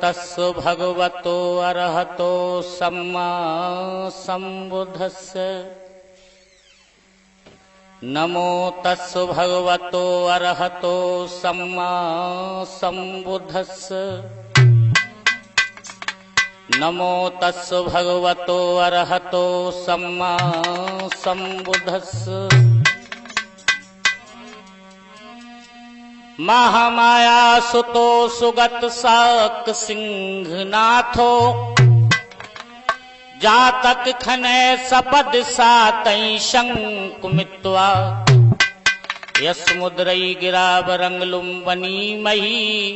तस्सु भगवतो अरहतो सम्मा सम्बुद्धस्स। नमो तस्सु भगवतो अरहतो सम्मा सम्बुद्धस्स। नमो तस्सु भगवतो अरहतो सम्मा सम्बुद्धस्स। महामाया सुतो सुगत साक सिंहनाथो। जातक खने सपद सातई शंकु मित्वा। यस्मुद्रई गिरावरंग लुम्बनी मही।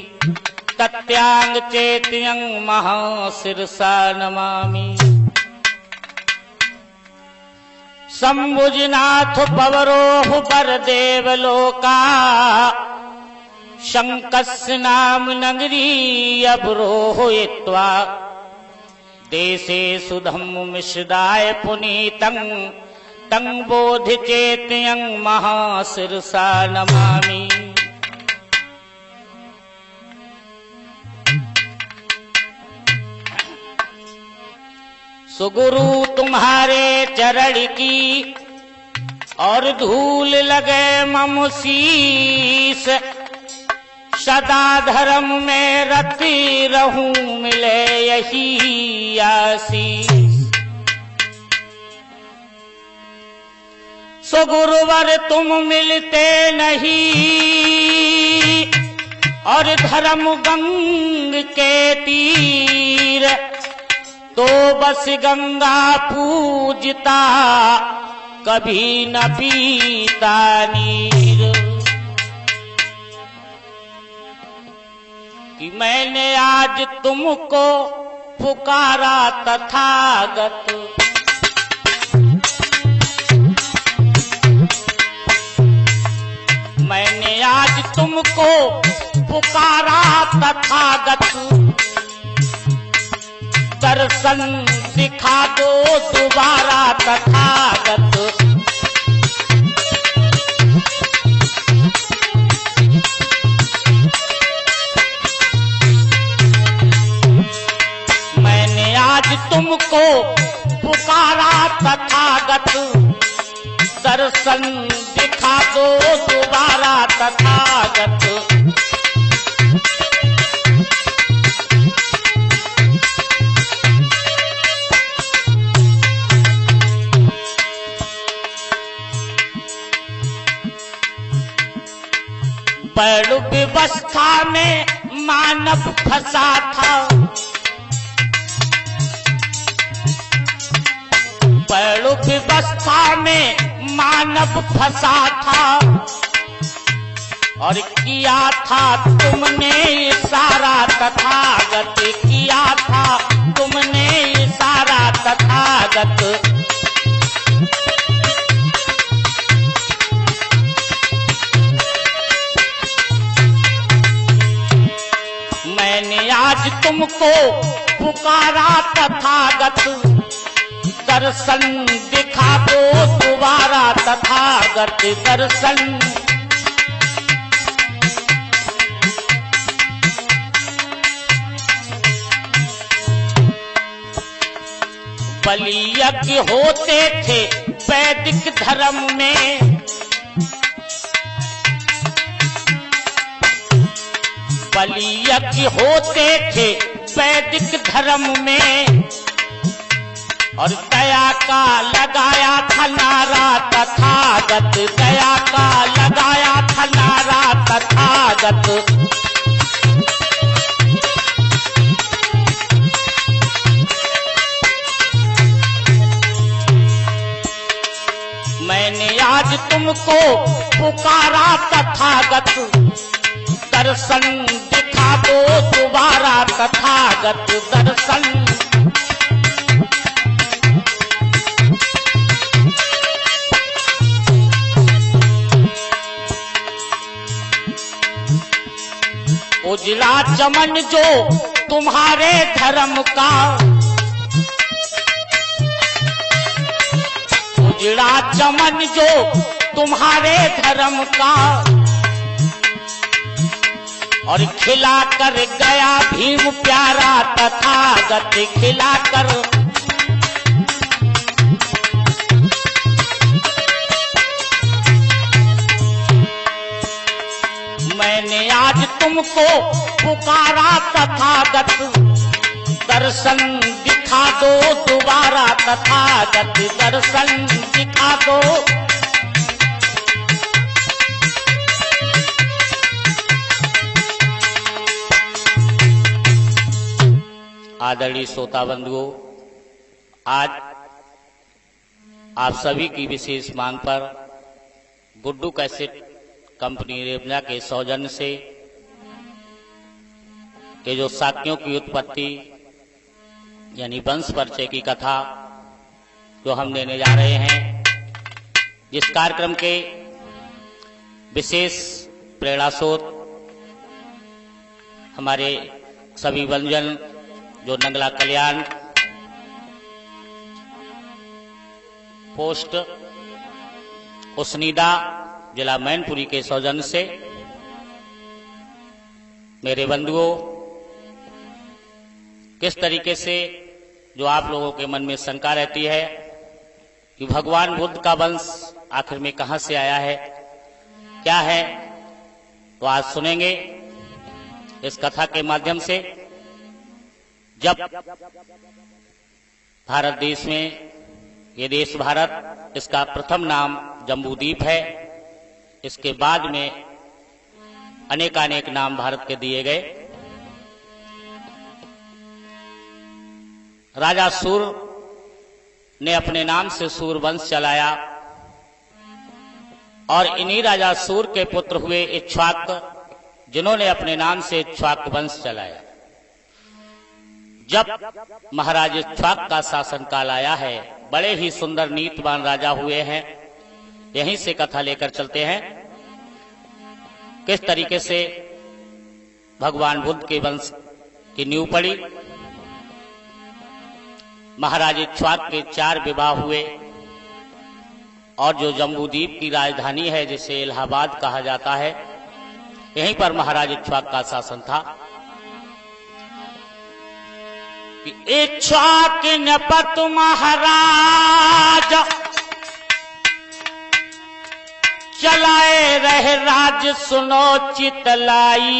तत्यांग चेत्यंग महाशिरसा नमामि। शंभुजनाथ पवरोह पर देवलोका। शंकस्य नाम नगरी अवरोहयित्वा। देशे सुधम्म मिश्रदाय पुनीतं। तं बोधि चेत्यं महाशिरसा नमामि। सुगुरु तुम्हारे चरण की और धूल लगे मम शीस। सदा धर्म में रति रहूं मिले यही आशीष। सो गुरुवर तुम मिलते नहीं और धर्म गंग के तीर। तो बस गंगा पूजता कभी न पीता नीर। कि मैंने आज तुमको पुकारा तथागत। मैंने आज तुमको पुकारा तथागत। दर्शन दिखा दो दोबारा तथागत। मैंने आज तुमको पुकारा तथागत। दर्शन दिखा दो दोबारा तथागत। पैड़ व्यवस्था में मानव फंसा था। पैड़ व्यवस्था में मानव फंसा था। और किया था तुमने इशारा तथागत। किया था तुमने इशारा तथागत। मैंने आज तुमको पुकारा तथागत। दर्शन दिखा दो दोबारा तथागत। दर्शन बलि यज्ञ होते थे वैदिक धर्म में। बलि यज्ञ होते थे वैदिक धर्म में। और दया का लगाया था नारा तथागत। दया का लगाया था नारा तथागत। मैंने आज तुमको पुकारा तथागत। दर्शन दिखा दो दोबारा तथागत। दर्शन उजला चमन जो तुम्हारे धर्म का। उजड़ा चमन जो तुम्हारे धर्म का। और खिला कर गया भीम प्यारा तथागत खिलाकर। मैंने आज तुमको पुकारा तथागत, दर्शन दिखा दो दोबारा तथागत, दर्शन दिखा दो। आदरणीय श्रोता बंधुओं, आज आप सभी की विशेष मांग पर गुड्डू कैसेट कंपनी रेवन्या के सौजन्य से ये जो साक्यों की उत्पत्ति यानी वंश परिचय की कथा जो हम देने जा रहे हैं, जिस कार्यक्रम के विशेष प्रेरणा स्रोत हमारे सभी वंजन जो नंगला कल्याण पोस्ट उसनीदा जिला मैनपुरी के सौजन्य से मेरे बंधुओं, किस तरीके से जो आप लोगों के मन में शंका रहती है कि भगवान बुद्ध का वंश आखिर में कहां से आया है, क्या है, तो आज सुनेंगे इस कथा के माध्यम से। जब भारत देश में, ये देश भारत, इसका प्रथम नाम जम्बूद्वीप है, इसके बाद में अनेकानेक नाम भारत के दिए गए। राजा सूर ने अपने नाम से सूर वंश चलाया और इन्हीं राजा सूर के पुत्र हुए इक्ष्वाक, जिन्होंने अपने नाम से इक्ष्वाक वंश चलाया। जब महाराज इक्ष्वाक का शासनकाल आया है, बड़े ही सुंदर नीतिवान राजा हुए हैं। यहीं से कथा लेकर चलते हैं, किस तरीके से भगवान बुद्ध के वंश की नींव पड़ी। महाराज इक्ष्वाक के 4 विवाह हुए और जो जम्बूद्वीप की राजधानी है, जिसे इलाहाबाद कहा जाता है, यहीं पर महाराज इक्ष्वाक का शासन था। इक्ष्वाक नपत महाराज चलाए रहे राज, सुनो चितलाई।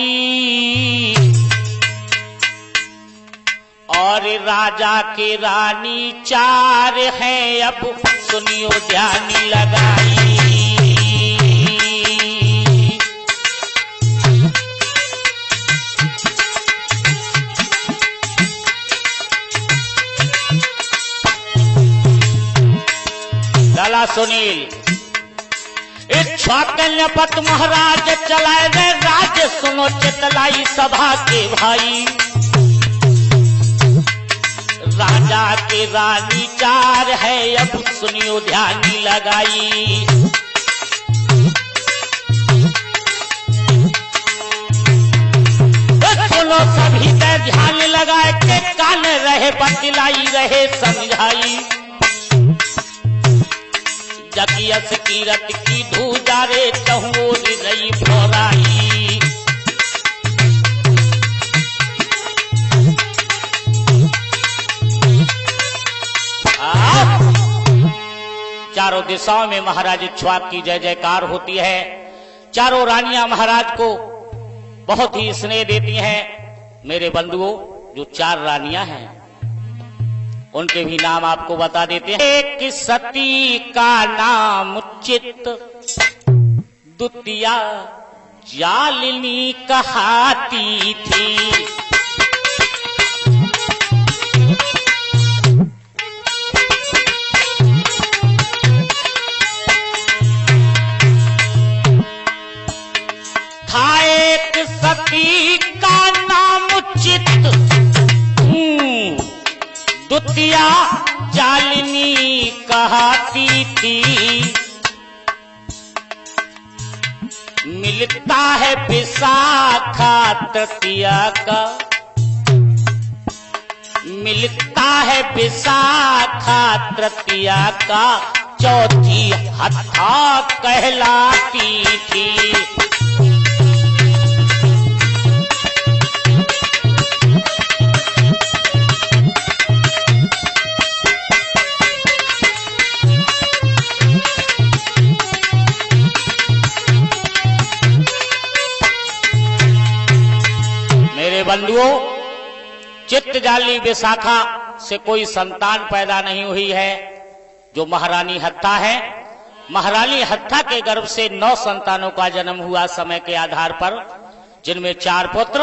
और राजा के रानी 4 हैं, अब सुनियो ध्यान लगाई। लाला सुनील। इक्ष्वाक नपत महाराज चलाए गए राज, सुनो चितलाई सभा के भाई। राजा के रानी 4 है, अब सुनियो ध्यान लगाई। सुनो सभी ने ध्यान लगाए के कान रहे बतलाई रहे समझाई। जगियस कीरत की धूजा रे चहुओर रही फोराई। चारों दिशाओं में महाराज इक्ष्वाक की जय जयकार होती है। चारों रानियां महाराज को बहुत ही स्नेह देती हैं। मेरे बंधुओं, जो 4 रानियां हैं उनके भी नाम आपको बता देते हैं। एक सती का नाम चित, द्वितीया जालिनी कहाती थी। था एक सती का नाम चित, द्वितीया जालिनी कहाती थी। मिलता है विशाखा तृतीया का, मिलता है विशाखा तृतीया का, चौथी हत्था कहलाती थी। मेरे बंधुओं, चित्तजाली विशाखा से कोई संतान पैदा नहीं हुई है। जो महारानी हत्था है, महारानी हत्था के गर्भ से 9 संतानों का जन्म हुआ समय के आधार पर, जिनमें 4 पुत्र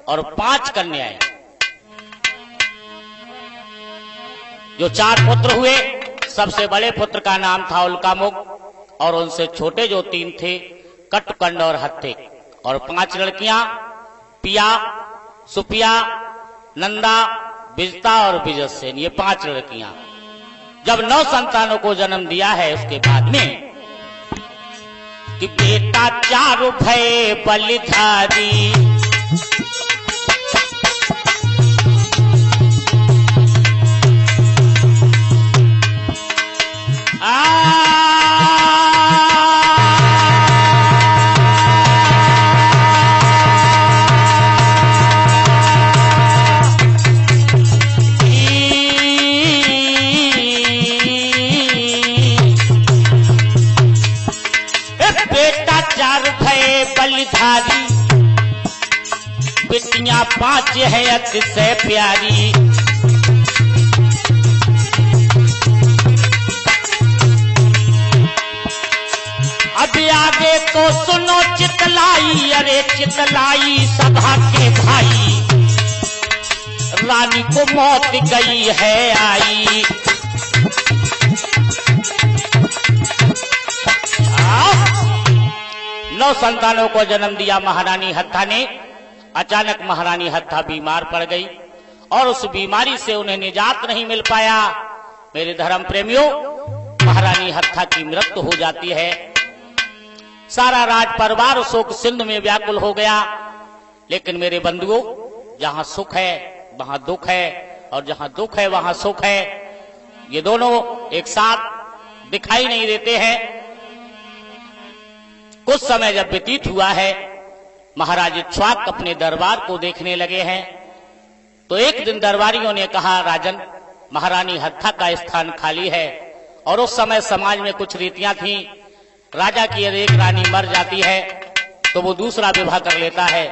और 5 कन्याएं। जो 4 पुत्र हुए, सबसे बड़े पुत्र का नाम था उल्कामुख और उनसे छोटे जो 3 थे कटकंड और हत्थे, और 5 लड़कियां पिया, सुपिया, नंदा, बिजता और बिजसेन, ये 5 लड़कियां। जब 9 संतानों को जन्म दिया है, उसके बाद में कि बेटा 4 भय बलिधारी, बेटियां 5 है अतिशय प्यारी। अभी आगे तो सुनो चितलाई, अरे चितलाई सभा के भाई, रानी को मौत गई है आई। 9 संतानों को जन्म दिया महारानी हत्था ने। अचानक महारानी हत्था बीमार पड़ गई और उस बीमारी से उन्हें निजात नहीं मिल पाया। मेरे धर्म प्रेमियों, महारानी हत्था की मृत्यु हो जाती है। सारा राज परिवार शोक सिंधु में व्याकुल हो गया। लेकिन मेरे बंधुओं, जहां सुख है वहां दुख है, और जहां दुख है वहां सुख है। ये दोनों एक साथ दिखाई नहीं देते हैं। कुछ समय जब व्यतीत हुआ है, महाराज इक्ष्वाक अपने दरबार को देखने लगे हैं, तो एक दिन दरबारियों ने कहा, राजन, महारानी हत्था का स्थान खाली है। और उस समय समाज में कुछ रीतियां थीं। राजा की यदि एक रानी मर जाती है तो वो दूसरा विवाह कर लेता है।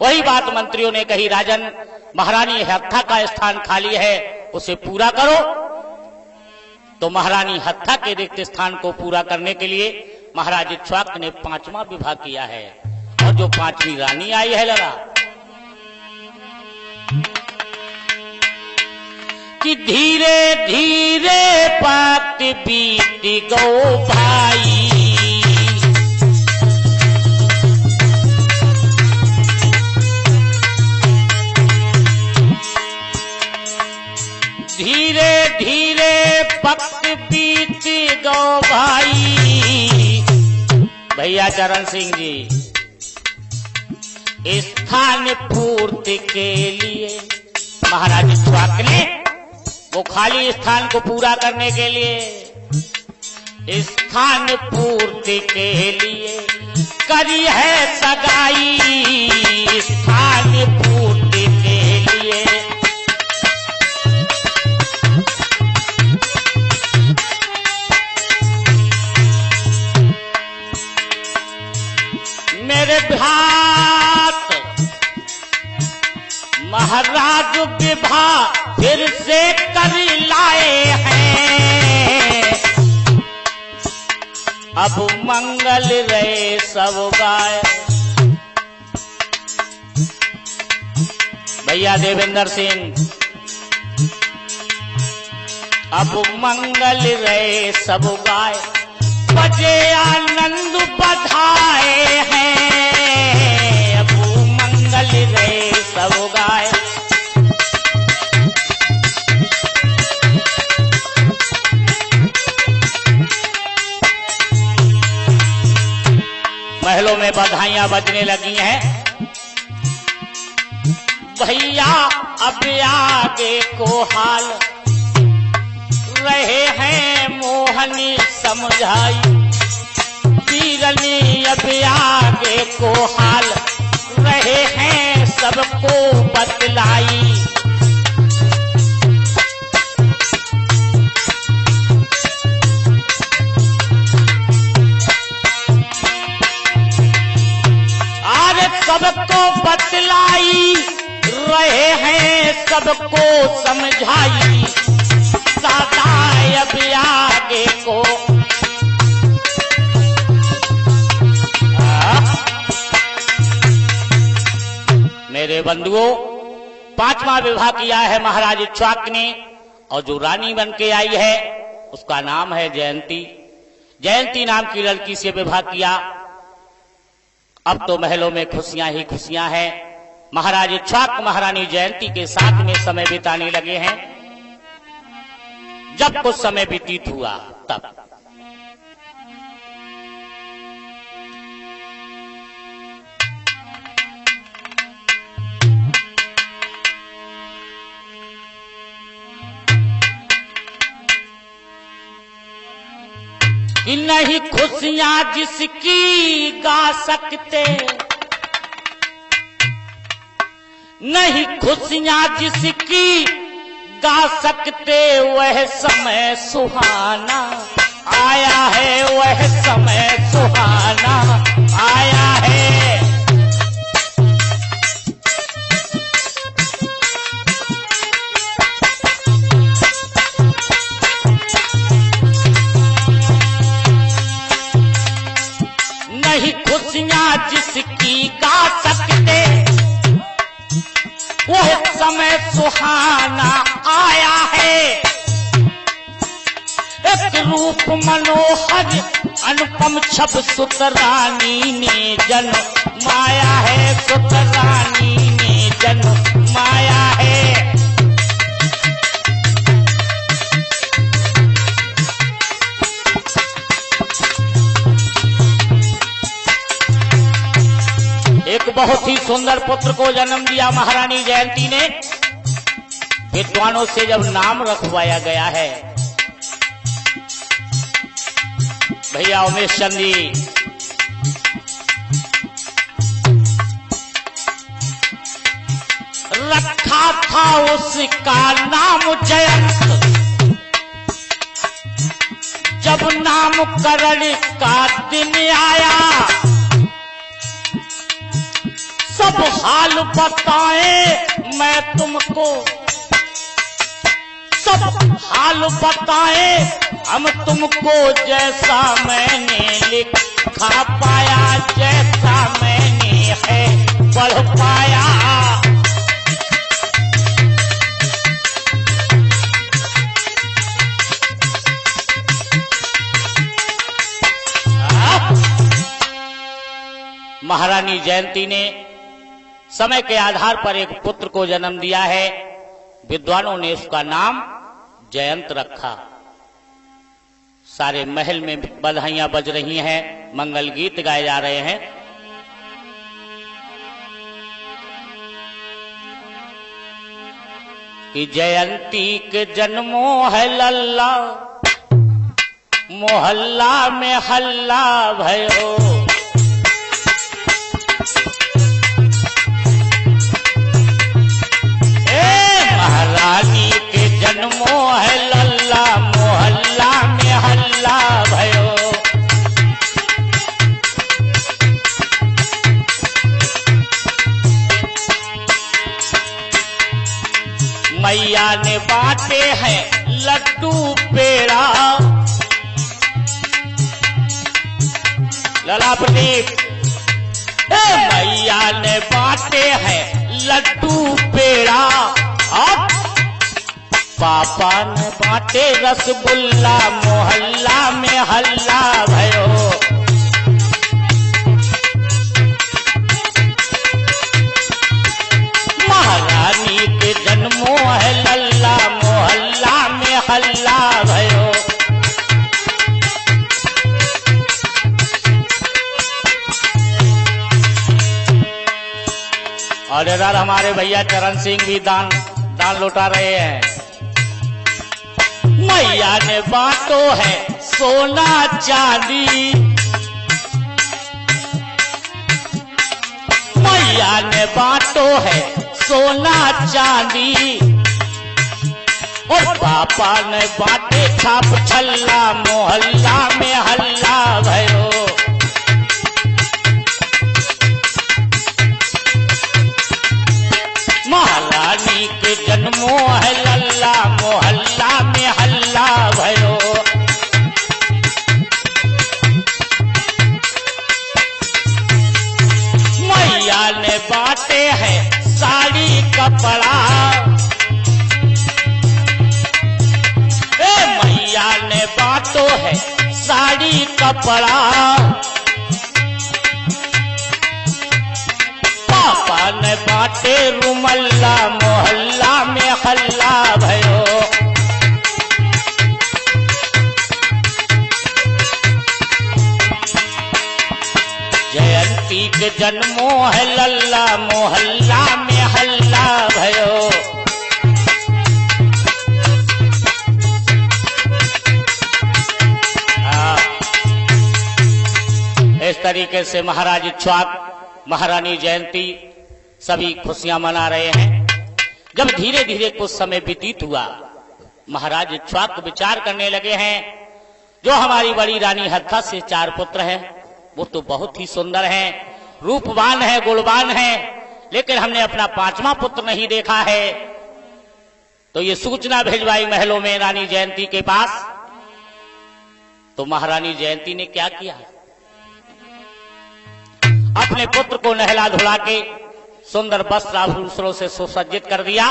वही बात मंत्रियों ने कही, राजन, महारानी हत्था का स्थान खाली है, उसे पूरा करो। तो महारानी हत्था के रिक्त स्थान को पूरा करने के लिए महाराज इक्ष्वाक ने 5वां विवाह किया है। और जो 5वीं रानी आई है लड़ा कि धीरे धीरे बात बीती गो भाई, धीरे धीरे वक्त बीत गो भाई। भैया चरण सिंह जी, स्थान पूर्ति के लिए महाराज इक्ष्वाक ने वो खाली स्थान को पूरा करने के लिए, स्थान पूर्ति के लिए करी है सगाई, स्थान पूर्ति के लिए। मेरे भात महाराज विवाह फिर से कर लाए हैं, अब मंगल रहे सब गाय। भैया देवेंद्र सिंह, अब मंगल रहे सब गाय, बजे आनंद बधाए हैं, अब मंगल रहे सब गाय। महलों में बधाइयां बजने लगी हैं। भैया अब आगे को हाल रहे हैं मोहनी समझाई, वीरनी अब आगे को हाल रहे हैं सबको बतलाई। आज सबको बतलाई सबको समझाई सदाए अब आगे को। मेरे बंधुओं, 5वां विवाह किया है महाराज इक्ष्वाकु ने, और जो रानी बन के आई है उसका नाम है जयंती। जयंती नाम की लड़की से विवाह किया। अब तो महलों में खुशियां ही खुशियां हैं। महाराज इक्ष्वाकु महारानी जयंती के साथ में समय बिताने लगे हैं। जब कुछ समय व्यतीत हुआ तब कि नहीं खुशियां जिसकी गा सकते, नहीं खुशियां जिसकी गा सकते, वह समय सुहाना आया है, वह समय सुहाना आया है। नहीं खुशियां जिसकी गा सकते, वह समय सुहाना आया है। एक रूप मनोहर अनुपम छब सुतरानी ने जन्माया है, सुतरानी ने जन्माया है। एक बहुत ही सुंदर पुत्र को जन्म दिया महारानी जयंती ने। विद्वानों से जब नाम रखवाया गया है, भैया उमेश चंद जी, रखा था उसका नाम जयंत। जब नामकरण का दिन आया, सब हाल बताए मैं तुमको, सब हाल बताए हम तुमको, जैसा मैंने लिखा पाया, जैसा मैंने है पढ़ पाया। महारानी जयंती ने समय के आधार पर एक पुत्र को जन्म दिया है। विद्वानों ने उसका नाम जयंत रखा। सारे महल में बधाइयां बज रही हैं, मंगल गीत गाए जा रहे हैं। कि जयंती के जन्मो है लल्ला, मोहल्ला में हल्ला भयो। महारानी के जन्मो है लल्ला, मोहल्ला में हल्ला भयो। मैया ने बांटे हैं लड्डू पेड़ा, लला प्रदीप। मैया ने बांटे हैं लड्डू पेड़ा, और पापा ने बांटे रसगुल्ला, मोहल्ला में हल्ला भयो। महारानी के जन्मो है लल्ला, मोहल्ला में हल्ला भयो। और इधर हमारे भैया चरण सिंह भी दान लौटा रहे हैं। मैया ने बांटो है सोना चांदी, मैया ने बांटो है सोना चांदी, और पापा ने बांटे छाप छल्ला, मोहल्ला में हल्ला भयो। महारानी के जन्मो है लल्ला, मोहल्ला में हल्ला भयो। मैया ने बांटे है साड़ी कपड़ा, मैया ने बांटो है साड़ी कपड़ा। पापा ने बांटे रुमल्ला, मोहल्ला में हल्ला भयो। जयंती के जन्मो है लल्ला, मोहल्ला में हल्ला भयो। इस तरीके से महाराज इक्ष्वाक, महारानी जयंती सभी खुशियां मना रहे हैं। जब धीरे धीरे कुछ समय व्यतीत हुआ, महाराज इक्ष्वाक विचार करने लगे हैं, जो हमारी बड़ी रानी हत्था से 4 पुत्र हैं, वो तो बहुत ही सुंदर हैं, रूपवान है, गुणवान है, लेकिन हमने अपना 5वां पुत्र नहीं देखा है। तो ये सूचना भेजवाई महलों में रानी जयंती के पास। तो महारानी जयंती ने क्या किया, अपने पुत्र को नहला धुला के सुंदर वस्त्र आभूषणों से सुसज्जित कर दिया।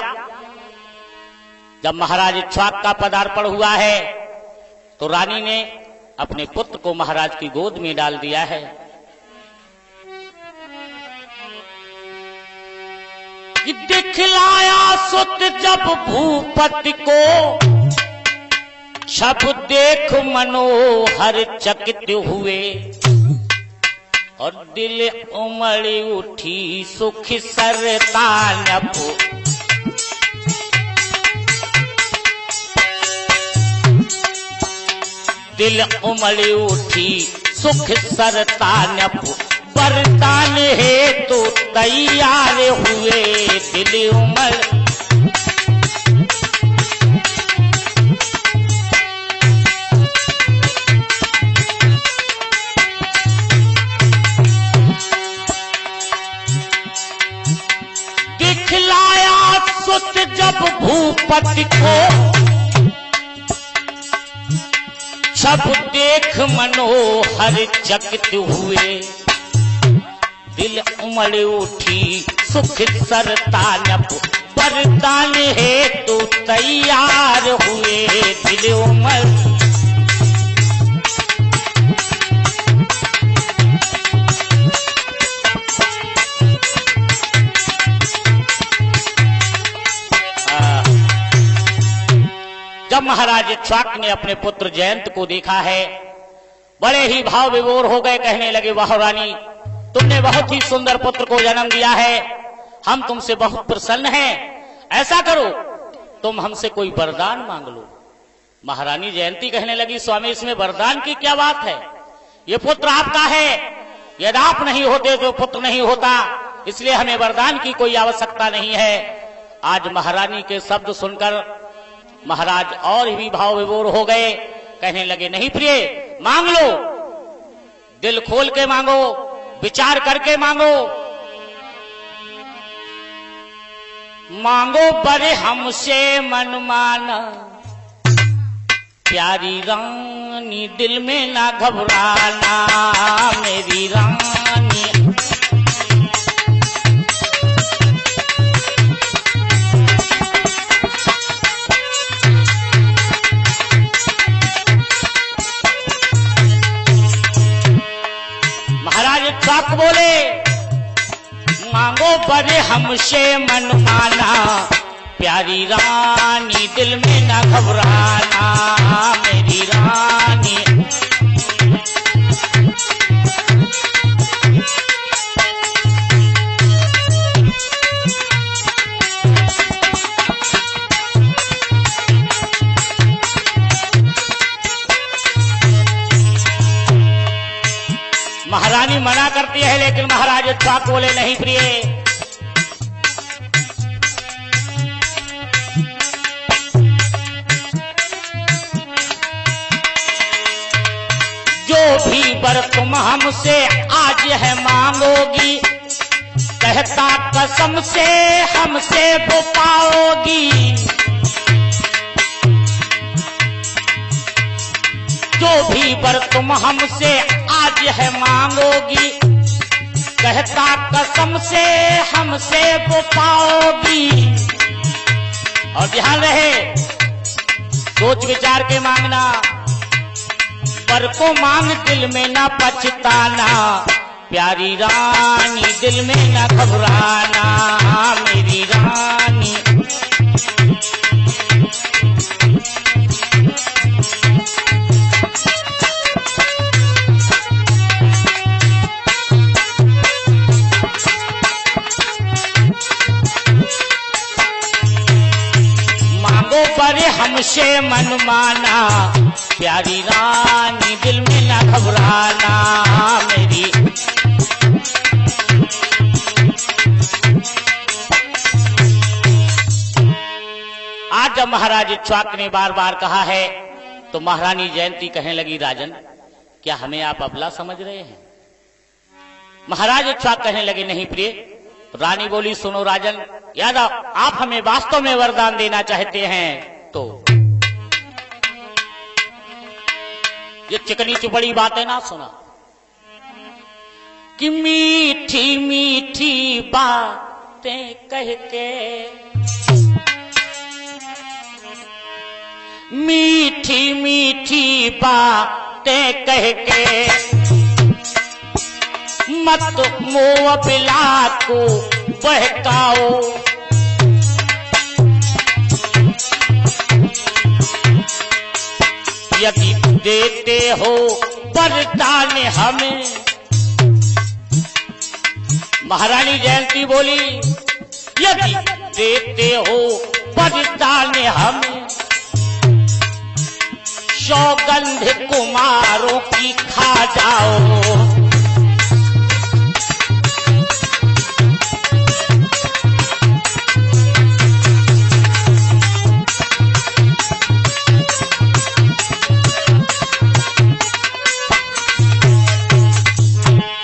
जब महाराज इक्ष्वाक का पदार्पण हुआ है, तो रानी ने अपने पुत्र को महाराज की गोद में डाल दिया है। दिखलाया सुत जब भूपति को, छप देख मनोहर चकित हुए। और दिल उमड़ी उठी सुख सरतानप, दिल उमड़ी उठी सुख सरतानप। वरदान हेतु तैयार हुए, दिल उमड़ सुत जब भूपति को, छप देख मनोहर चकित हुए। दिल उमड़ उठी सुख सरतानप, वरदान हेतु तैयार हुए, दिल उमड़। जब महाराज इक्ष्वाक ने अपने पुत्र जयंत को देखा है, बड़े ही भाव विभोर हो गए। कहने लगे, वाह रानी, तुमने बहुत ही सुंदर पुत्र को जन्म दिया है, हम तुमसे बहुत प्रसन्न हैं। ऐसा करो, तुम हमसे कोई वरदान मांग लो। महारानी जयंती कहने लगी, स्वामी इसमें वरदान की क्या बात है, ये पुत्र आपका है, यदि आप नहीं होते तो पुत्र नहीं होता, इसलिए हमें वरदान की कोई आवश्यकता नहीं है। आज महारानी के शब्द सुनकर महाराज और भी भाव विभोर हो गए। कहने लगे, नहीं प्रिय, मांग लो, दिल खोल के मांगो, विचार करके मांगो। मांगो बड़े हमसे मन माना, प्यारी रानी दिल में ना घबराना, मेरी रानी। इक्ष्वाक बोले, मांगो बड़े हमसे मन माना, प्यारी रानी दिल में न घबराना, मेरी रानी। महारानी मना करती है, लेकिन महाराज इक्ष्वाक बोले, नहीं प्रिय, जो भी वर तुम हमसे आज है मांगोगी, कहता कसम से हमसे वो पाओगी, जो भी वर तुम हमसे आज है मांगोगी। कहता कसम से हमसे वो पाओगी। और ध्यान रहे, सोच विचार के मांगना, वर को मांग दिल में ना पछताना, प्यारी रानी दिल में ना घबराना, मेरी रानी। मांगो पर हमसे मन माना, प्यारी रानी दिल में ना घबराना, मेरी। आज जब महाराज इक्ष्वाकु ने बार बार कहा है तो महारानी जयंती कहने लगी, राजन क्या हमें आप अबला समझ रहे हैं? महाराज इक्ष्वाकु कहने लगे, नहीं प्रिय। रानी बोली, सुनो राजन, याद आप हमें वास्तव में वरदान देना चाहते हैं तो ये चिकनी चुपड़ी बातें ना सुना कि मीठी मीठी बातें कह के, मीठी मीठी बातें कह के मत मोह बिला को बहकाओ। यदि देते हो वरदान हमें, महारानी जयंती बोली, यदि देते हो वरदान हमें, सौगंध कुमारों की खा जाओ।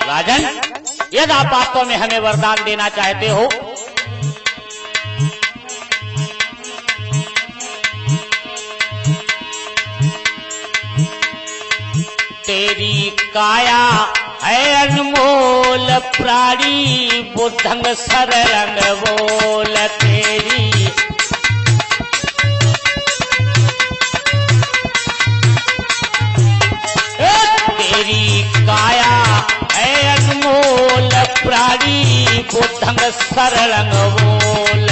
राजन, यदि आप वास्तव में हमें वरदान देना चाहते हो तेरी काया है अनमोल प्राणी, बुद्धंग सरंग बोल तेरी। तेरी काया है अनमोल प्राणी, बुद्धंग सरंग बोल।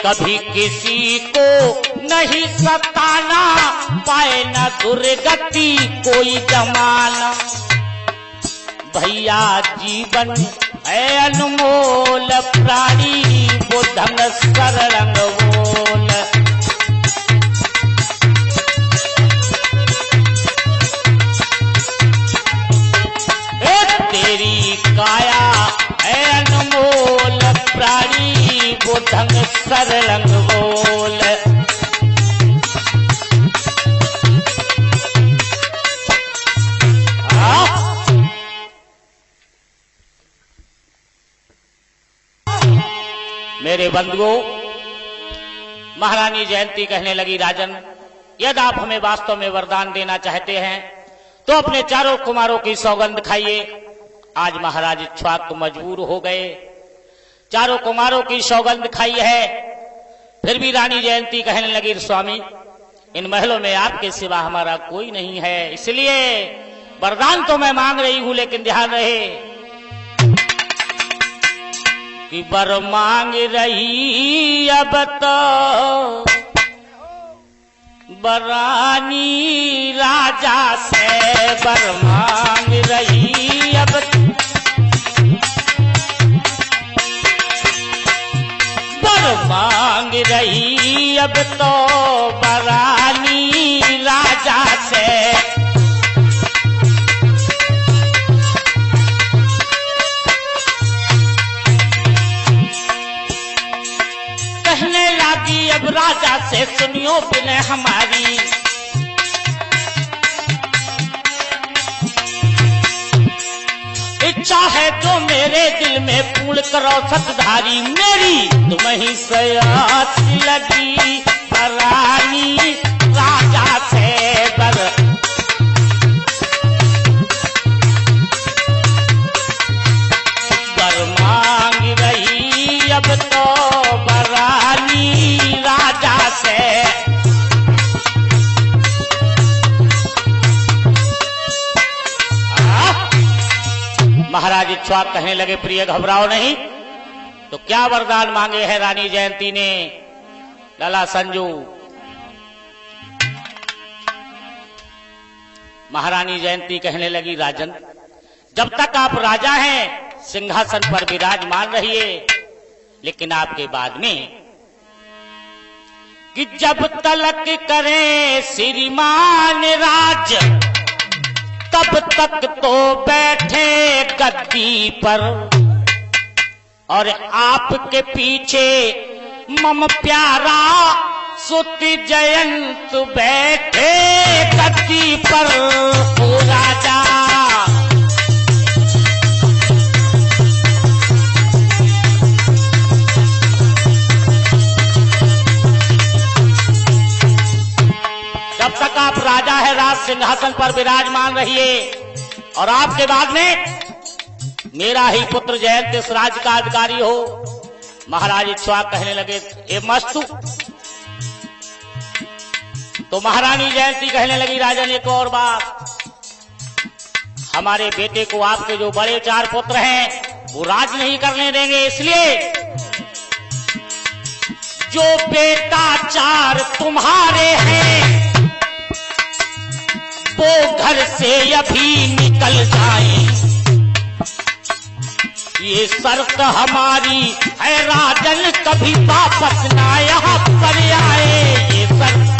कभी किसी को नहीं सताना, पाए न दुर्गति कोई जमाना। भैया जीवन है अनमोल प्राणी, बुद्धंग सरंग बोल। तेरी काया है अनमोल प्राणी, बुद्धंग सरंग बोल। मेरे बंधुओं, महारानी जयंती कहने लगी, राजन यदि आप हमें वास्तव में वरदान देना चाहते हैं तो अपने चारों कुमारों की सौगंध खाइए। आज महाराज इक्ष्वाकु मजबूर हो गए, चारों कुमारों की सौगंध खाई है। फिर भी रानी जयंती कहने लगी, स्वामी इन महलों में आपके सिवा हमारा कोई नहीं है, इसलिए वरदान तो मैं मांग रही हूं, लेकिन ध्यान रहे कि वर मांग रही अब तो बरानी राजा से, वर मांग रही अब मांग रही अब तो बरानी राजा से। कहने लगी अब राजा से, सुनियो बिने हमारी, इच्छा है जो मेरे दिल में पूर्ण करो सतधारी, मेरी तुम ही सयास लगी रानी राजा से बर। बर मांग रही अब तो बरानी राजा से। महाराज इक्ष्वाक कहने लगे प्रिय घबराओ नहीं, तो क्या वरदान मांगे हैं रानी जयंती ने? लाला संजू। महारानी जयंती कहने लगी राजन, जब तक आप राजा हैं सिंहासन पर विराजमान रहिए, लेकिन आपके बाद में कि जब तलक करें श्रीमान राज, तब तक तो बैठे गद्दी पर, और आपके पीछे मम प्यारा सुत जयंत बैठे गद्दी पर। ओ राजा जब तक आप राजा है राज सिंहासन पर विराजमान रहिए, और आपके बाद में मेरा ही पुत्र जयंत इस राज्य का अधिकारी हो। महाराज इक्ष्वाक कहने लगे ए मस्तु। तो महारानी जयंती कहने लगी राजन एक और बात, हमारे बेटे को आपके जो बड़े 4 पुत्र हैं वो राज नहीं करने देंगे, इसलिए जो बेटा 4 तुम्हारे हैं वो घर से अभी निकल जाएं। ये शर्त हमारी है राजन, कभी वापस ना यहाँ पर आए। ये शर्त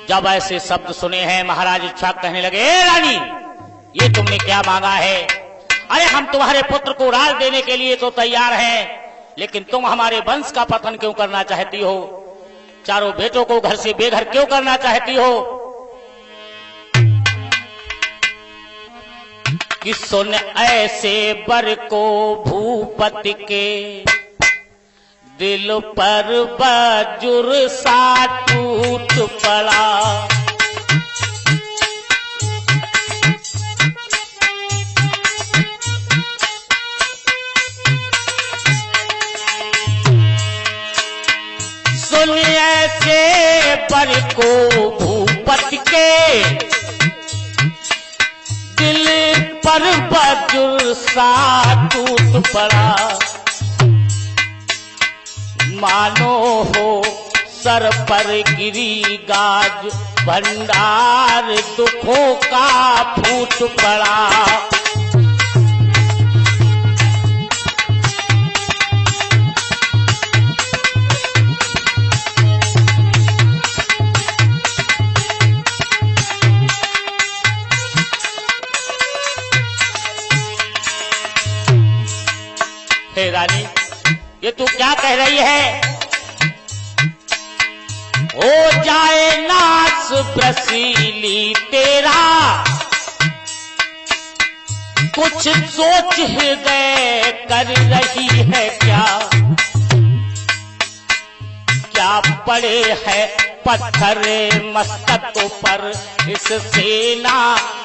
जब ऐसे शब्द सुने हैं महाराज इक्ष्वाक कहने लगे रानी ये तुमने क्या मांगा है? अरे हम तुम्हारे पुत्र को राज देने के लिए तो तैयार हैं, लेकिन तुम हमारे वंश का पतन क्यों करना चाहती हो? 4 बेटों को घर से बेघर क्यों करना चाहती हो? कि सुन ऐसे बर को भूपति के दिल पर बजुर सा टूट पड़ा। सुन ऐसे पर को भूपति के दिल पर बजुर सा टूट पड़ा। मानो हो सर पर गिरी गाज, भंडार दुखों का फूट पड़ा। हे रानी ये तू क्या कह रही है? हो जाए नास ब्रसीली तेरा, कुछ सोच हृदय कर रही है क्या? क्या पड़े है पत्थर मस्तक पर, इस सेना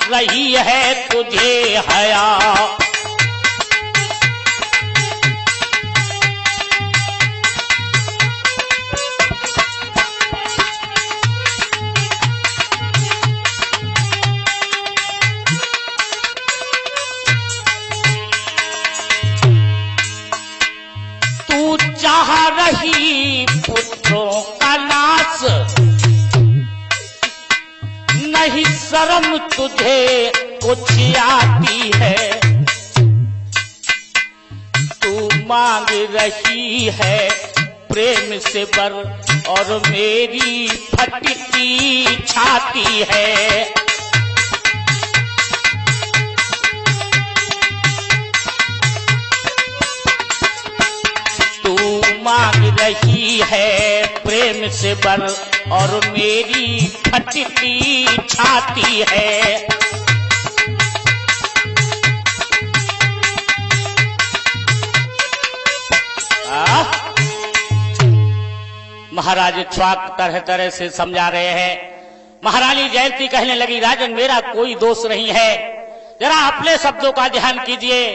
रही है तुझे हया। चाह रही पुत्रों का नाश, नहीं शर्म तुझे कुछ आती है। तू मांग रही है प्रेम से बर, और मेरी फटती छाती है। मांग रही है प्रेम से बर और मेरी फटती छाती है। महाराज च्वाक तरह तरह से समझा रहे हैं। महारानी जयंती कहने लगी, राजन मेरा कोई दोष नहीं है, जरा अपने शब्दों का ध्यान कीजिए,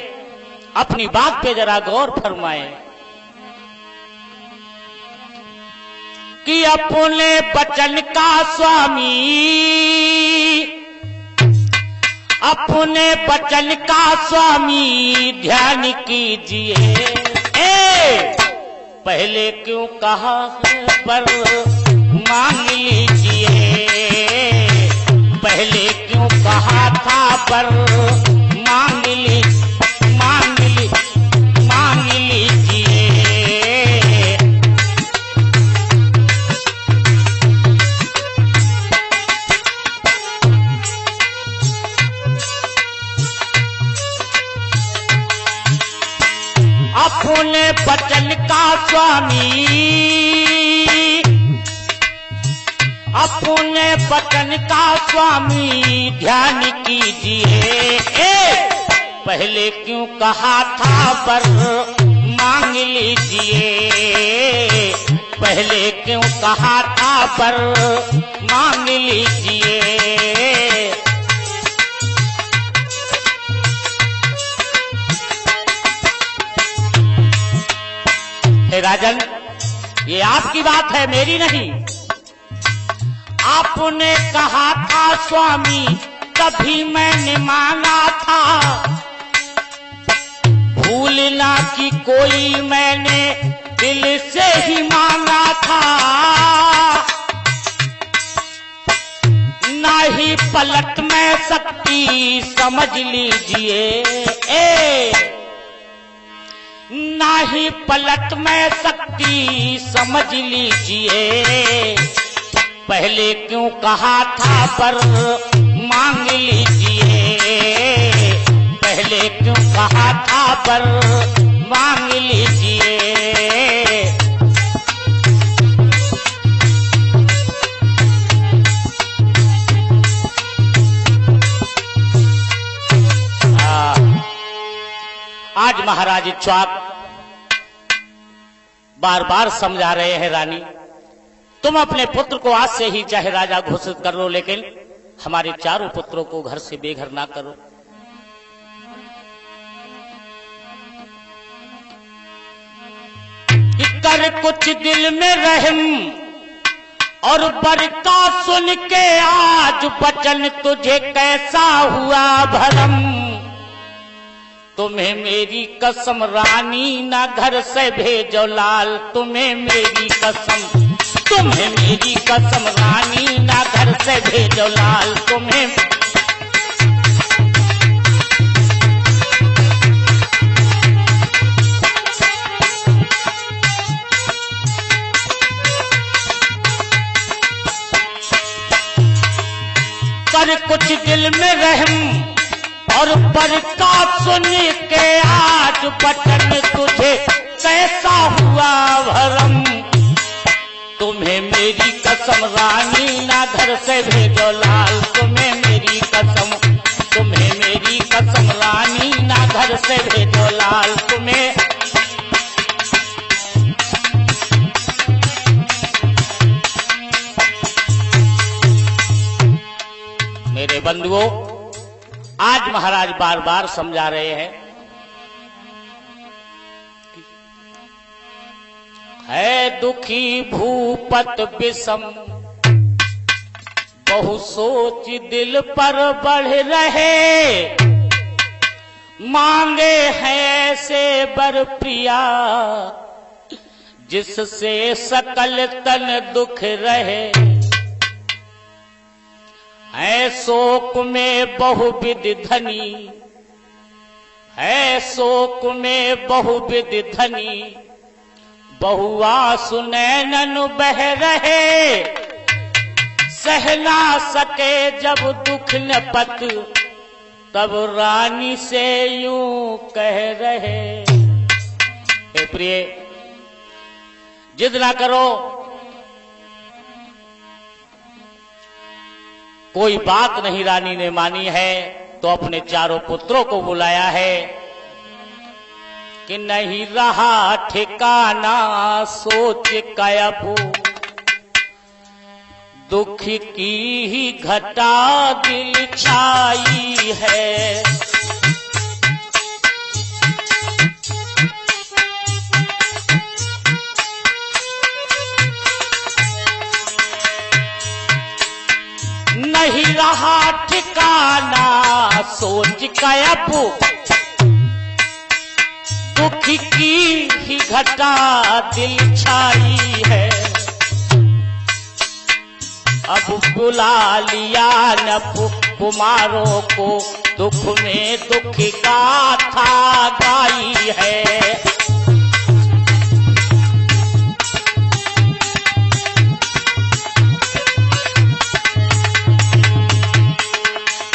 अपनी बात पे जरा गौर फरमाएं कि अपने वचन का स्वामी, अपने वचन का स्वामी ध्यान कीजिए। पहले क्यों कहा है पर मांग लीजिए, पहले क्यों कहा था पर मांग लीजिए। अपने वचन का स्वामी, अपने वचन का स्वामी ध्यान कीजिए। पहले क्यों कहा था पर मांग लीजिए, पहले क्यों कहा था पर मांग लीजिए। हे राजन, ये आपकी बात है, मेरी नहीं। आपने कहा था स्वामी, तभी मैंने मांगा था, भूलना कि कोई मैंने दिल से ही मांगा था। ना ही पलट में सकती समझ लीजिए, ना ही पलट में सकती समझ लीजिए। पहले क्यों कहा था पर मांग लीजिए, पहले क्यों कहा था पर मांग लीजिए। आज महाराज च्वाक बार बार समझा रहे हैं, रानी तुम अपने पुत्र को आज से ही चाहे राजा घोषित कर लो, लेकिन हमारे चारों पुत्रों को घर से बेघर ना करो। कर कुछ दिल में रहम और बरका सुन के आज वचन तुझे कैसा हुआ भरम। तुम्हें मेरी कसम रानी ना घर से भेजो लाल, तुम्हें मेरी कसम, तुम्हें मेरी कसम रानी ना घर से भेजो लाल। तुम्हें कर कुछ दिल में रहम और बरका सुन के आज वचन तुझे कैसा हुआ भरम। तुम्हें मेरी कसम रानी ना घर से भेजो लाल, तुम्हें मेरी कसम, तुम्हें मेरी कसम रानी ना घर से भेजो लाल। तुम्हें मेरे बंधुओं, आज महाराज बार बार समझा रहे हैं, है दुखी भूपत विषम, बहु सोच दिल पर बढ़ रहे, मांगे हैं ऐसे बर प्रिया, जिससे सकल तन दुख रहे। है शोक में बहुविध धनी, है शोक में बहुविध धनी, बहुआंसु नैनन बह रहे, सह ना सके जब दुख न पत, तब रानी से यूं कह रहे। हे प्रिय, जिद ना करो, कोई बात नहीं रानी ने मानी है तो अपने चारों पुत्रों को बुलाया है कि नहीं रहा ठिकाना सोच कायापू, दुख की ही घटा दिल छाई है। नहीं रहा ठिकाना सोच कायापू, दुख की ही घटा दिल छाई है। अब बुला लिया नभ कुमारों को, दुख में दुख का था गाई है।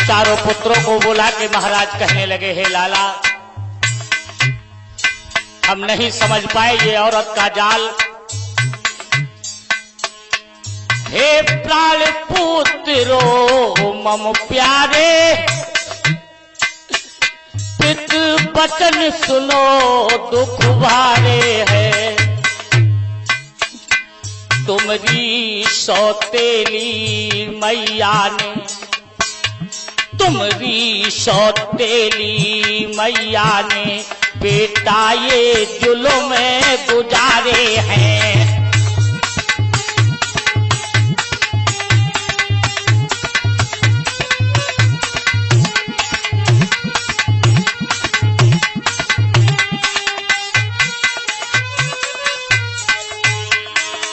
चारों पुत्रों को बुला के महाराज कहने लगे, हे लाला, हम नहीं समझ पाए ये औरत का जाल। हे प्राण पुत्रो मम प्यारे, पित बचन सुनो दुख भारे है। तुमरी सौतेली मैया ने, तुमरी सौतेली मैया ने बेटा ये जुल्म में गुजारे हैं।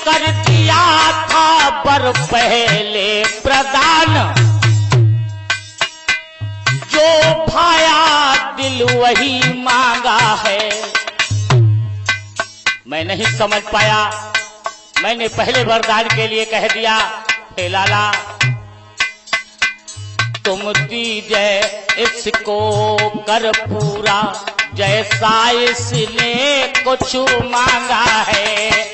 कर दिया था बर पहले प्रदान, जो भाया दिल वही मांगा है। मैं नहीं समझ पाया, मैंने पहले वरदान के लिए कह दिया, हे लाला तुम दीजिए इसको कर पूरा, जैसा इसने कुछ मांगा है।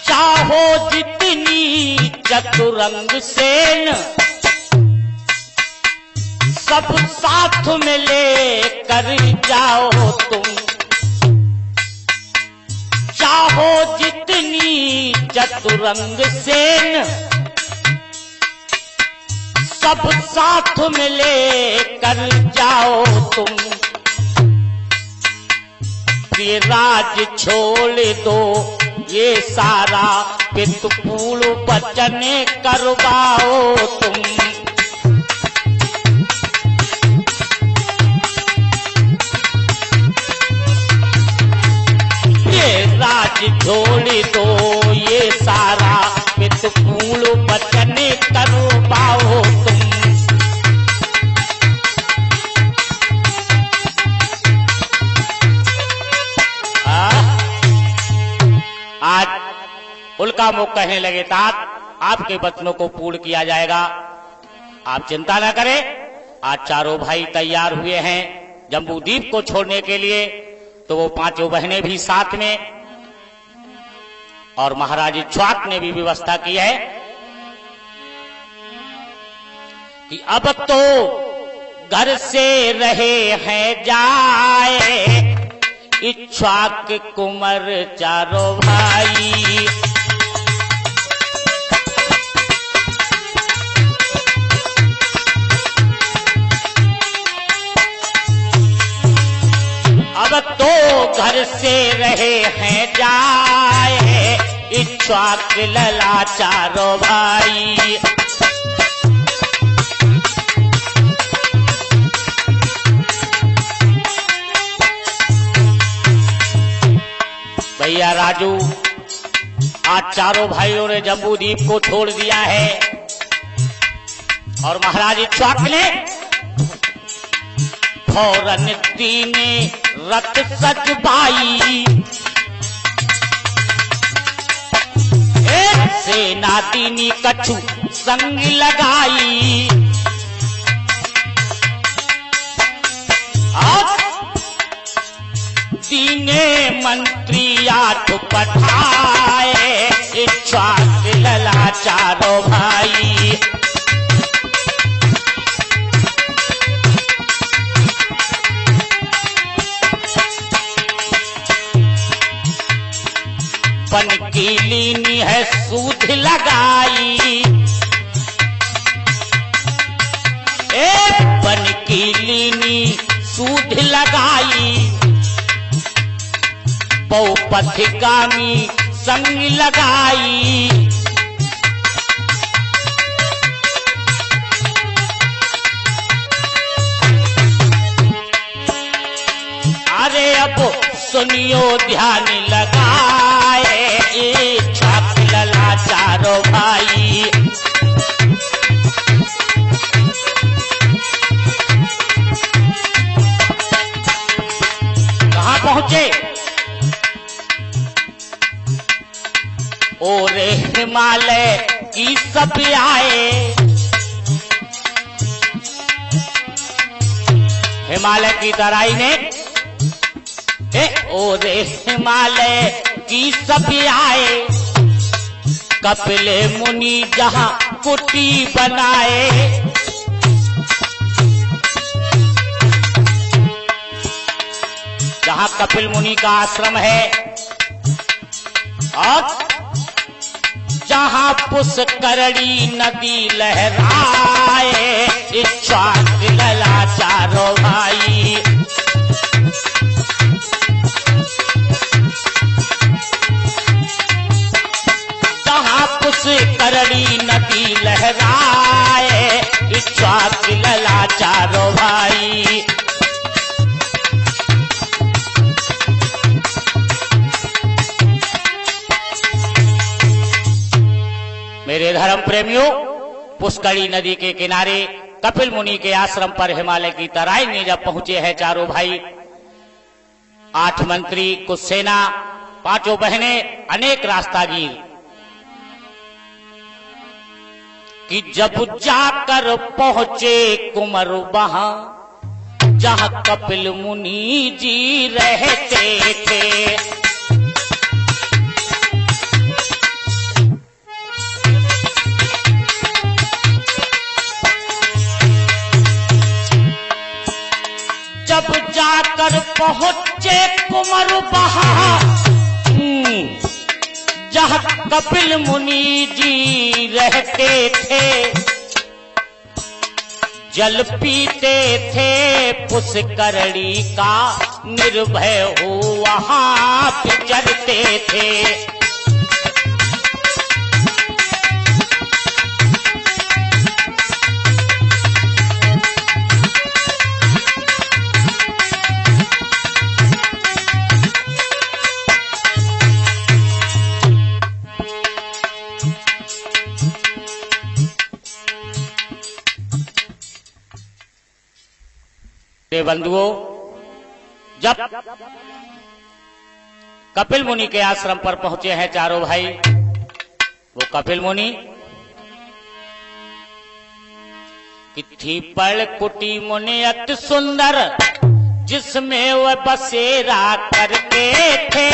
चाहो जितनी चतुरंग सेन, सब साथ में ले कर जाओ तुम। चाहो जितनी चतुरंग सेन, सब साथ में ले कर जाओ तुम। प्रिय राज छोड़ दो ये सारा, पितृकुल बचन करवाओ तुम। ये राज छोड़ दो ये सारा, पितृकुल बचन करवाओ तुम। आज उल्का मुख कहने लगे, तात आपके वचनों को पूर्ण किया जाएगा, आप चिंता न करें। आज चारों भाई तैयार हुए हैं जम्बूद्वीप को छोड़ने के लिए, तो वो पांचों बहनें भी साथ में, और महाराज इक्ष्वाक ने भी व्यवस्था की है कि अब तो घर से रहे हैं जाए इक्ष्वाक कुंवर चारों भाई। अब तो घर से रहे हैं जाए इक्ष्वाक लला चारों भाई। भैया राजू, आज चारों भाइयों ने जम्बूद्वीप को छोड़ दिया है और महाराज इक्ष्वाक ने फौरन 3 रत सज भाई, सेना दीनी कछु संग लगाई, दीने मंत्री आठ पठाए, इच्छा लला चारों भाई। बन की लीनी है सूद लगाई, बन की लीनी सूद लगाई, बहुपथिगामी संग लगाई, अरे अब सुनियो ध्यान लगाए, इच्छा लला चारों भाई। कहां पहुंचे? और हिमालय की सब आए, हिमालय की तराई में और हिमालय की सब आए, कपिल मुनि जहां कुटी बनाए, जहां कपिल मुनि का आश्रम है और जहां पुष्करणी नदी लहराए, इच्छा लला चारों भाई। जहां पुष्करणी नदी लहराए, इच्छा लला चारों भाई। मेरे धर्म प्रेमियों, पुष्करणी नदी के किनारे कपिल मुनि के आश्रम पर हिमालय की तराई में जब पहुंचे हैं चारों भाई, 8 मंत्री, कुछ सेना, 5 बहनें, अनेक रास्तागीर, कि जब जाकर पहुंचे कुंवर वहां जहां कपिल मुनि जी रहते थे, जब जाकर पहुंचे कुंवर वहां जहां कपिल मुनि जी रहते थे, जल पीते थे पुष्करणी का निर्भय हो वहां विचरते थे। बंधुओं, जब कपिल मुनि के आश्रम पर पहुंचे हैं चारों भाई, वो कपिल मुनि कि थी पड़ कुटी मुनि अति सुंदर, जिसमें वह बसेरा करते थे,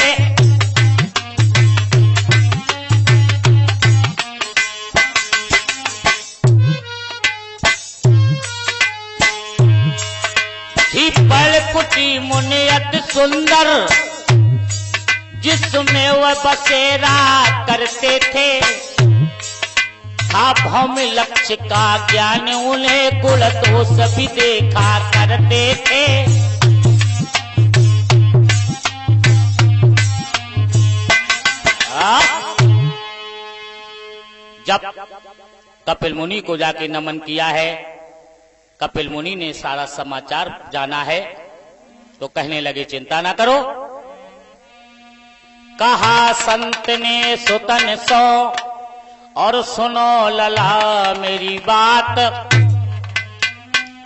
कुटी मुनि अति सुंदर, जिसमें वह बसेरा करते थे, था भौम लक्ष्य का ज्ञान उन्हें, कुल तो सभी देखा करते थे। जब कपिल मुनि को जाके नमन किया है, कपिल मुनि ने सारा समाचार जाना है, तो कहने लगे चिंता ना करो। कहा संत ने सुतन सो, और सुनो लला मेरी बात,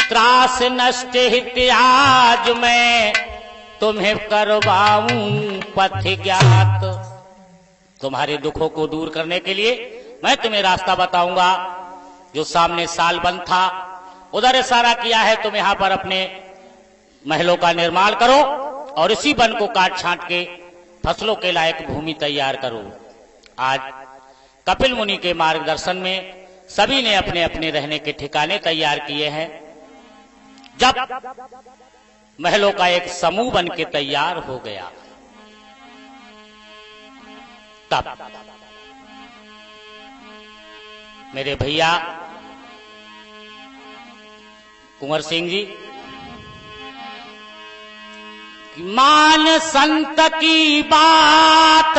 त्रास नष्ट हित आज मैं तुम्हें करवाऊं पथ ज्ञात। तुम्हारे दुखों को दूर करने के लिए मैं तुम्हें रास्ता बताऊंगा। जो सामने साल बन था उधर इशारा किया है, तुम यहां पर अपने महलों का निर्माण करो और इसी वन को काट छांट के फसलों के लायक भूमि तैयार करो। आज कपिल मुनि के मार्गदर्शन में सभी ने अपने अपने रहने के ठिकाने तैयार किए हैं। जब महलों का एक समूह बन के तैयार हो गया, तब मेरे भैया कुंवर सिंह जी, मान संत की बात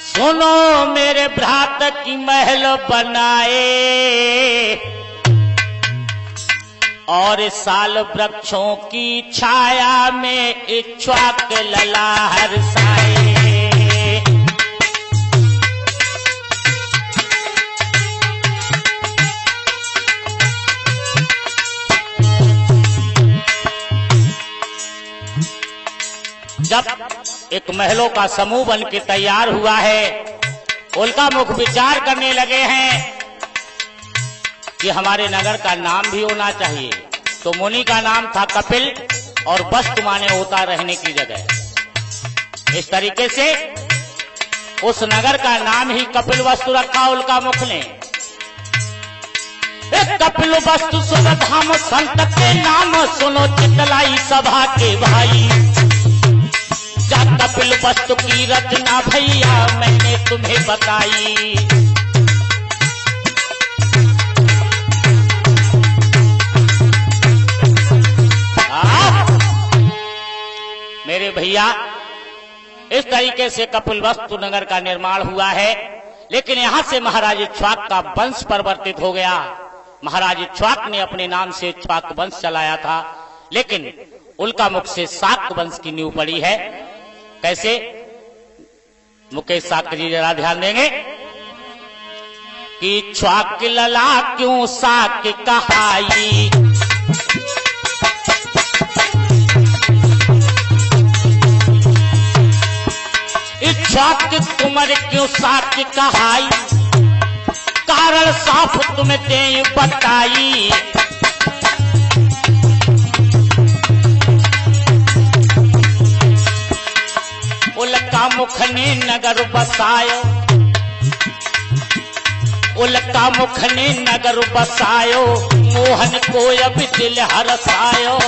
सुनो, मेरे भ्रात की महल बनाए और साल वृक्षों की छाया में इक्ष्वाक लला हर्षाए। जब एक महलों का समूह बन के तैयार हुआ है, उनका मुख विचार करने लगे हैं कि हमारे नगर का नाम भी होना चाहिए। तो मुनि का नाम था कपिल और वस्तु माने होता रहने की जगह। इस तरीके से उस नगर का नाम ही कपिल वस्तु रखा उनका मुख ने। कपिल वस्तु सुन धाम संत के नाम सुनो, चितलाई सभा के भाई। जा कपिल वस्तु की रचना भैया मैंने तुम्हें बताई। मेरे भैया, इस तरीके से कपिल वस्तु नगर का निर्माण हुआ है। लेकिन यहां से महाराज इक्ष्वाक का वंश परिवर्तित हो गया। महाराज इक्ष्वाक ने अपने नाम से इक्ष्वाक वंश चलाया था, लेकिन उनका मुख से शाक्त वंश की नींव पड़ी है। कैसे? मुकेश शाक्त जी जरा ध्यान देंगे कि इक्ष्वाक लला क्यों शाक कहाई। इक्ष्वाक कुंवर क्यों शाक कहाई, कारण साफ तुम्हें दे बताई। उल्का मुख ने नगर बसायो, उल्का मुख ने नगर बसायो, मोहन को अब दिल हरसायो।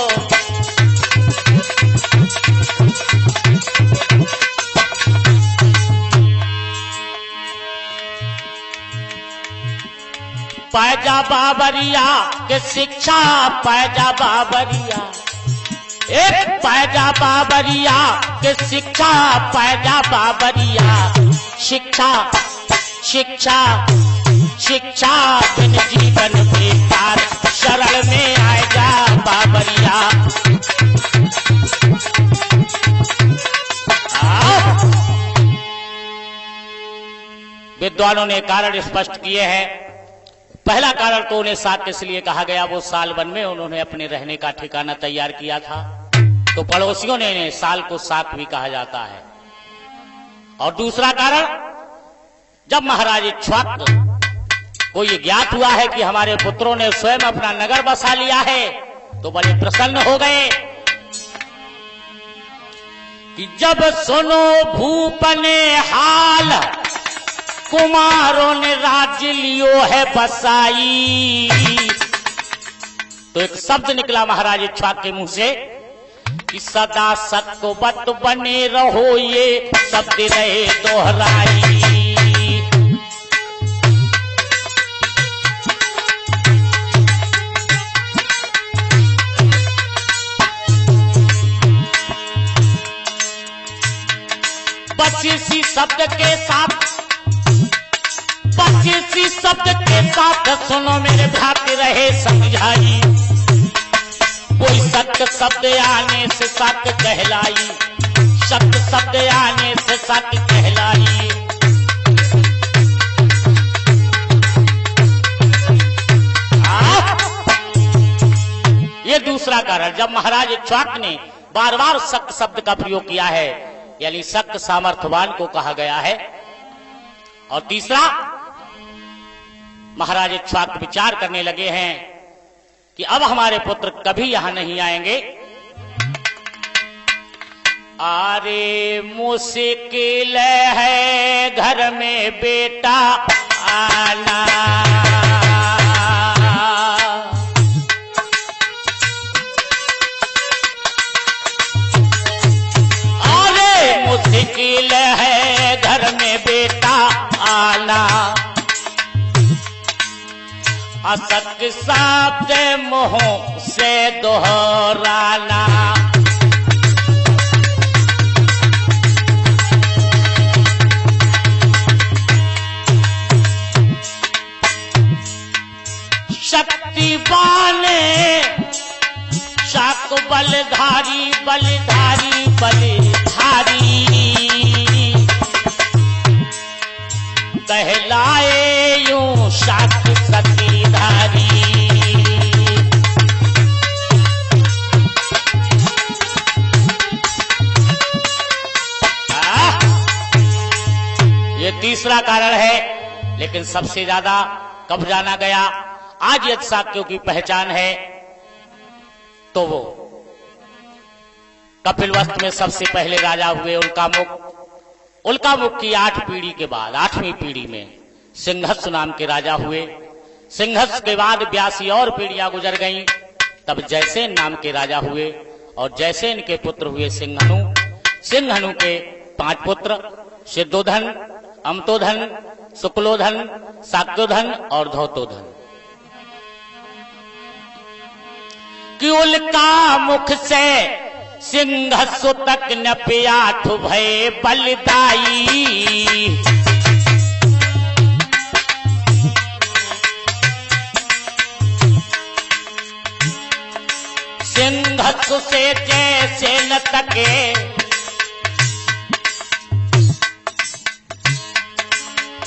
पैजा बाबरिया के शिक्षा, पैजा बाबरिया, एक पैजा बाबरिया के शिक्षा, पैजा बाबरिया। शिक्षा शिक्षा शिक्षा बिन जीवन बेकार, शरण में आए जा बाबरिया। विद्वानों ने कारण स्पष्ट किए हैं। पहला कारण तो उन्हें शाक इसलिए कहा गया, वो साल वन में उन्होंने अपने रहने का ठिकाना तैयार किया था, तो पड़ोसियों ने इन्हें साल को शाक भी कहा जाता है। और दूसरा कारण, जब महाराज इक्ष्वाक को ये ज्ञात हुआ है कि हमारे पुत्रों ने स्वयं अपना नगर बसा लिया है, तो बड़े प्रसन्न हो गए कि जब सुनो भूप ने हाल, कुमारों ने राज्य लियो है बसाई। तो एक शब्द निकला महाराज इक्ष्वाक के मुंह से कि सदा सत्ववत बने रहो, ये शब्द रहे दोहराई। बचिसी शब्द के साथ, बचिसी शब्द के साथ सुनो मेरे भ्रात रहे समझाई। कोई सत्य शब्द आने से सत्य कहलाई, सत्य शब्द आने से सत्य कहलाई। ये दूसरा कारण, जब महाराज इक्ष्वाक ने बार बार शक्त शब्द का प्रयोग किया है, यानी शक्त सामर्थ्यवान को कहा गया है। और तीसरा, महाराज इक्ष्वाकु विचार करने लगे हैं कि अब हमारे पुत्र कभी यहां नहीं आएंगे। अरे मुश्किल है घर में बेटा आना, अरे मुश्किल है घर में बेटा आना, असत शब्द मुंह से दोहराना। शक्तिवान शाक बलधारी बलधारी बलधारी, कहलाए यूं शाक सतीधारी। ये तीसरा कारण है, लेकिन सबसे ज्यादा कब जाना गया? आज यदि शाक्यों की पहचान है तो वो कपिलवस्तु में सबसे पहले राजा हुए उल्कामुख की 8 पीढ़ी के बाद 8वीं पीढ़ी में सिंहस्स नाम के राजा हुए। सिंहस्स के बाद 82 और पीढ़ियां गुजर गईं, तब जयसेन नाम के राजा हुए और जयसेन के पुत्र हुए सिंहनु। सिंहनु के 5 पुत्र सिद्धोधन, अमतोधन, शुक्लोधन, शाक्योधन और धौतोधन। कि उल्का मुख से सिंहस्सु तक न पियाठ भय बलदाई, सिंहस्सु से जैसे न तके,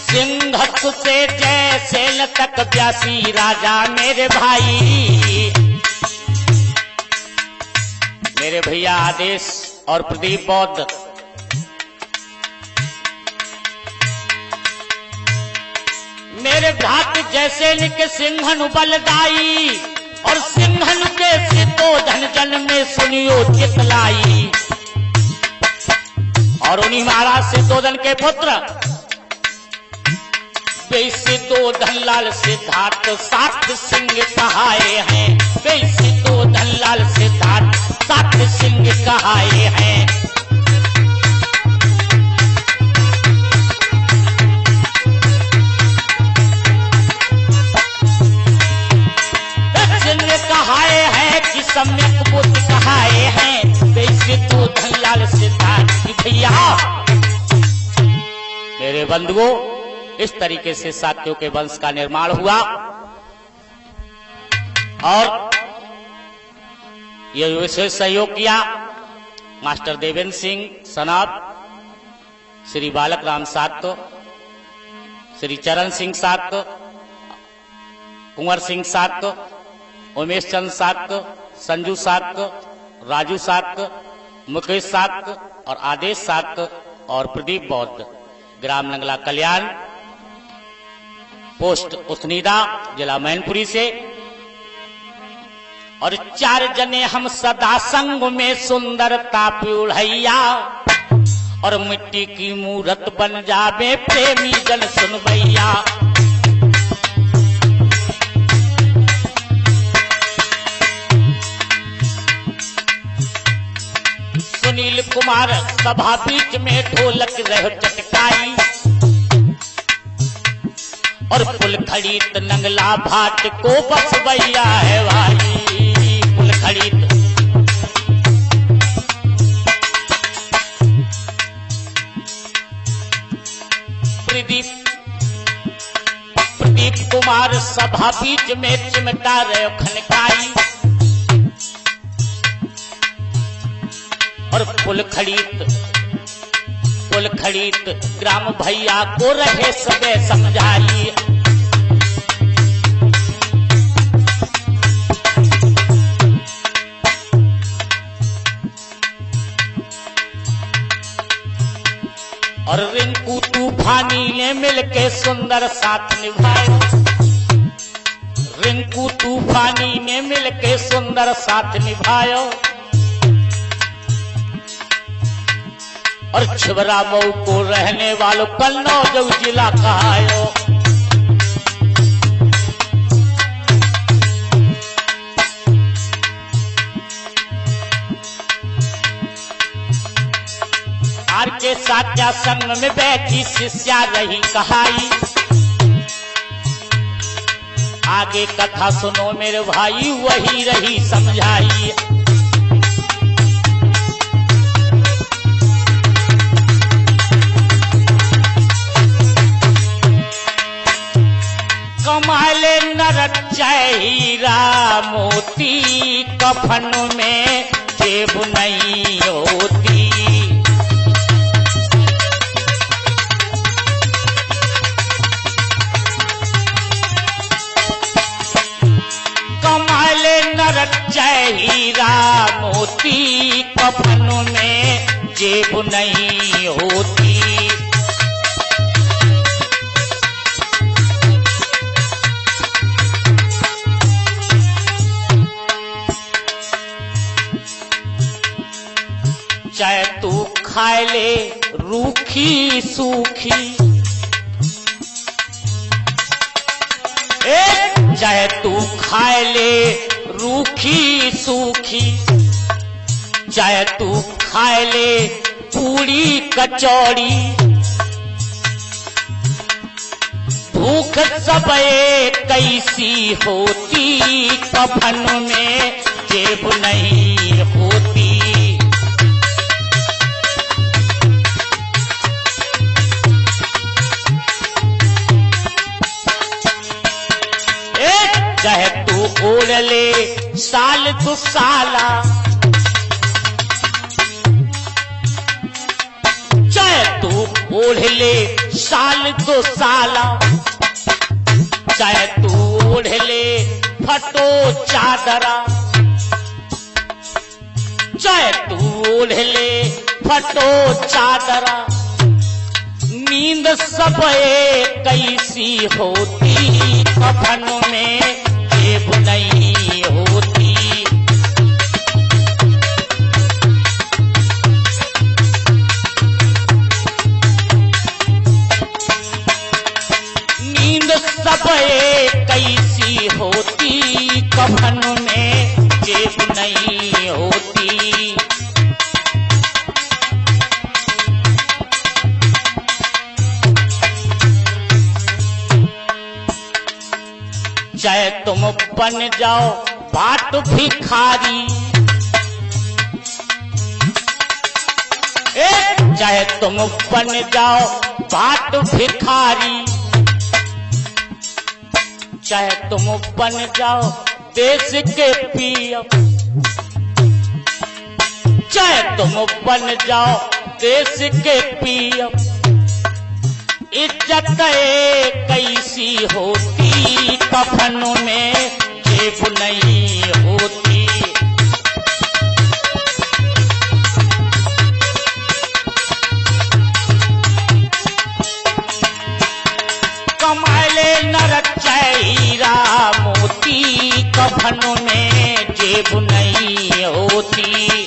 सिंहस्सु से जैसे न तक 82 राजा मेरे भाई। मेरे भैया आदेश और प्रदीप बौद्ध मेरे भ्रात जैसे के सिंहनु बलदाई, और सिंहनु के सिद्धोधन जन में सुनियो चितलाई। और उन्हीं महाराज सिद्धोधन के पुत्र वे सिद्धोधन लाल सिद्धार्थ 7 सिंह कहाए हैं, वे सिद्धोधन लाल सिद्धार्थ 7 सिंह कहाए हैं। सिंह कहाए हैं कि सम्यक बुद्ध कहाए हैं, वे सिद्धोधन लाल सिद्धार्थ। भैया मेरे बंधुओं, इस तरीके से शाक्यों के वंश का निर्माण हुआ। और यह विशेष सहयोग किया मास्टर देवेंद्र सिंह सनाब, श्री बालक राम शाक्त, श्री चरण सिंह शाक्त, कुंवर सिंह शाक्त, उमेश चंद शाक्त, संजू शाक्त, राजू शाक्त, मुकेश शाक्त और आदेश शाक्त और प्रदीप बौद्ध। ग्राम नंगला कल्याण, पोस्ट उथनीदा, जिला मैनपुरी से। और 4 जने हम सदा संग में सुंदरता प्यूढ़ैया, और मिट्टी की मूरत बन जावे प्रेमी जन सुनवैया। सुनील कुमार सभा बीच में ढोलक रह चटकाई, और पुल खड़ीत नंगला भाट को बसवैया है भाई। पुल खड़ीत प्रदीप कुमार सभा बीच में चिमटा रहे खनकाई, और पुल खड़ीत ग्राम भैया को रहे सबे समझाई। और रिंकू तूफानी ने मिलके सुंदर साथ निभाया। रिंकू तूफानी ने मिलके सुंदर साथ निभाया और छिबरा मऊ को रहने वालों कन्नौज जिला कहायो। आर के सात्या संग में बैठी शिष्या रही कहाई। आगे कथा सुनो मेरे भाई, वही रही समझाई। कमाले नरचय हीरा मोती, कफन में जेब नहीं होती। कमाले नरचय हीरा मोती, कफन में जेब नहीं होती। चाहे तू खाए ले रूखी सूखी, चाहे तू खाए ले रूखी सूखी, चाहे तू खाए ले पूरी कचौड़ी। भूख सब कैसी होती, कफन में जेब नहीं होती। चाहे तू ओढ़ ले साल दो साला, चाहे तू ओढ़ ले साल दो साला, चाहे तू ओढ़ ले फटो चादरा, चाहे तू ओढ़ ले फटो चादरा। नींद सब कैसी होती, कफन में जेब नहीं होती। नींद सब कैसी होती, कफन में जेब नहीं होती। चाहे तुम बन जाओ बाट भिखारी, चाहे तुम बन जाओ बाट भिखारी, चाहे तुम बन जाओ देश के पीएम, चाहे तुम बन जाओ देश के पीएम। इज्जत कैसी होती, कफन में जेब नहीं होती। कमाले नरचय हीरा मोती, कफन में जेब नहीं होती।